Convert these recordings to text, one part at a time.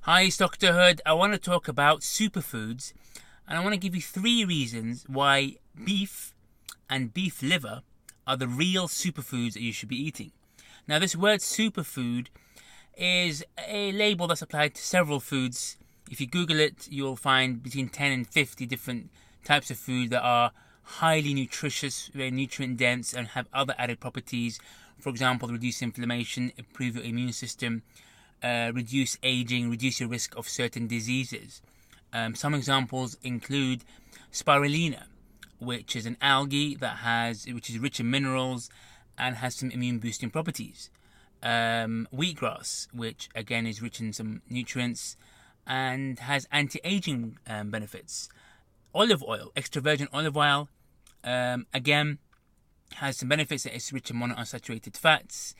Hi, it's Dr. Hood. I want to talk about superfoods, and I want to give you 3 reasons why beef and beef liver are the real superfoods that you should be eating. Now, this word superfood is a label that's applied to several foods. If you Google it, you'll find between 10 and 50 different types of food that are highly nutritious, very nutrient dense, and have other added properties. For example, reduce inflammation, improve your immune system, reduce aging, reduce your risk of certain diseases. Some examples include spirulina, which is an algae which is rich in minerals and has some immune boosting properties. Wheatgrass, which again is rich in some nutrients and has anti-aging benefits. Olive oil, extra virgin olive oil, again has some benefits. It's rich in monounsaturated fats.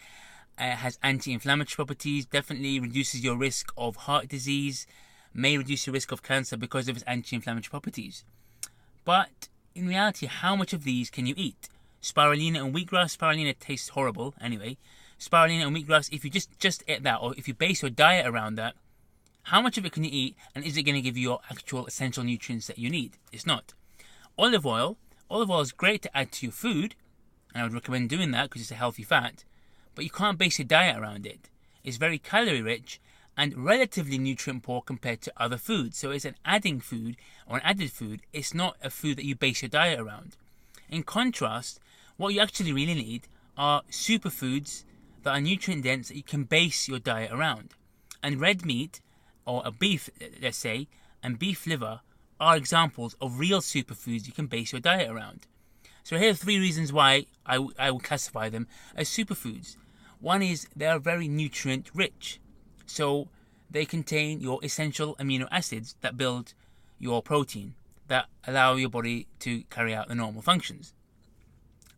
Has anti-inflammatory properties, definitely reduces your risk of heart disease, may reduce your risk of cancer because of its anti-inflammatory properties. But in reality, how much of these can you eat? Spirulina and wheatgrass. Spirulina tastes horrible anyway. Spirulina and wheatgrass, if you just eat that, or if you base your diet around that, how much of it can you eat, and is it going to give you your actual essential nutrients that you need? It's not. Olive oil is great to add to your food, and I would recommend doing that because it's a healthy fat. But you can't base your diet around it. It's very calorie rich and relatively nutrient poor compared to other foods. So it's an adding food or an added food. It's not a food that you base your diet around. In contrast, what you actually really need are superfoods that are nutrient dense that you can base your diet around. And red meat, or a beef, let's say, and beef liver are examples of real superfoods you can base your diet around. So here are 3 reasons why I will classify them as superfoods. One is they are very nutrient rich. So they contain your essential amino acids that build your protein, that allow your body to carry out the normal functions.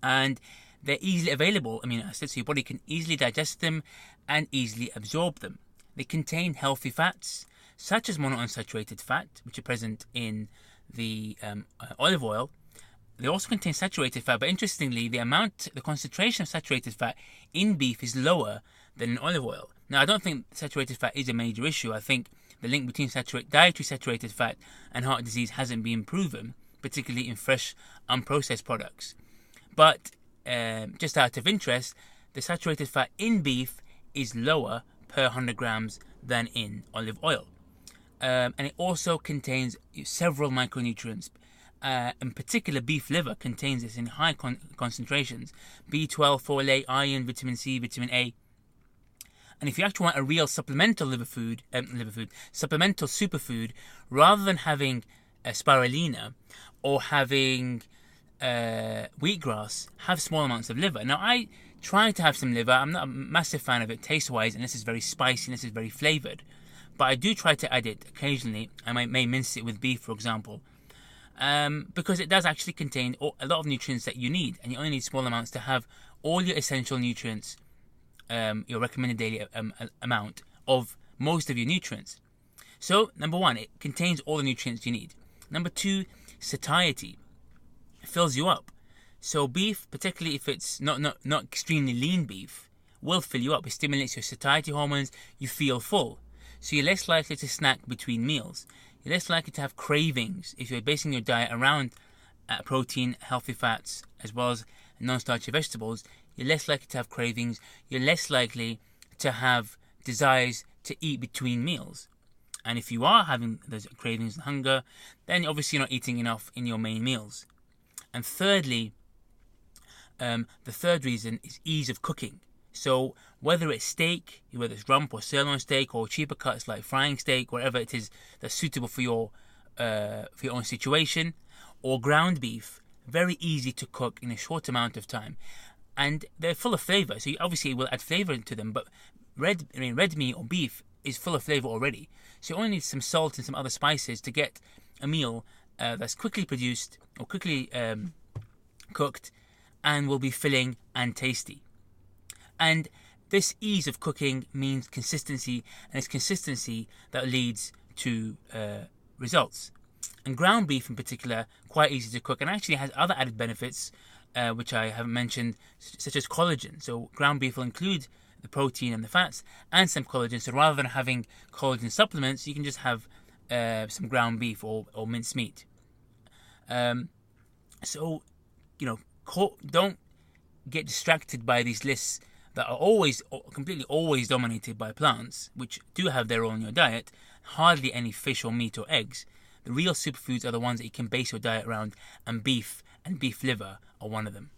And they're easily available amino acids, so your body can easily digest them and easily absorb them. They contain healthy fats, such as monounsaturated fat, which are present in the olive oil. They also contain saturated fat, but interestingly, the concentration of saturated fat in beef is lower than in olive oil. Now, I don't think saturated fat is a major issue. I think the link between dietary saturated fat and heart disease hasn't been proven, particularly in fresh, unprocessed products. But just out of interest, the saturated fat in beef is lower per 100 grams than in olive oil. And it also contains several micronutrients. In particular, beef liver contains this in high concentrations: B12, folate, iron, vitamin C, vitamin A. And if you actually want a real supplemental supplemental superfood, rather than having spirulina or having wheatgrass, have small amounts of liver. Now, I try to have some liver. I'm not a massive fan of it taste-wise, unless it's very spicy, unless it's very flavoured. But I do try to add it occasionally. I may mince it with beef, for example. Because it does actually contain a lot of nutrients that you need, and you only need small amounts to have all your essential nutrients, your recommended daily amount of most of your nutrients. So, number 1, it contains all the nutrients you need. Number 2, satiety. It fills you up. So beef, particularly if it's not extremely lean beef, will fill you up. It stimulates your satiety hormones. You feel full. So you're less likely to snack between meals. You're less likely to have cravings if you're basing your diet around protein, healthy fats, as well as non-starchy vegetables. You're less likely to have cravings. You're less likely to have desires to eat between meals. And if you are having those cravings and hunger, then obviously you're not eating enough in your main meals. And thirdly, the third reason is ease of cooking. So whether it's steak, whether it's rump or sirloin steak, or cheaper cuts like frying steak, whatever it is that's suitable for your own situation, or ground beef, very easy to cook in a short amount of time, and they're full of flavour. So you obviously will add flavour into them, but red meat or beef is full of flavour already. So you only need some salt and some other spices to get a meal that's quickly produced or quickly cooked, and will be filling and tasty. And this ease of cooking means consistency, and it's consistency that leads to results. And ground beef in particular, quite easy to cook, and actually has other added benefits which I haven't mentioned, such as collagen. So ground beef will include the protein and the fats, and some collagen. So rather than having collagen supplements, you can just have some ground beef or minced meat. So, don't get distracted by these lists that are completely always dominated by plants, which do have their role in your diet, hardly any fish or meat or eggs. The real superfoods are the ones that you can base your diet around, and beef liver are one of them.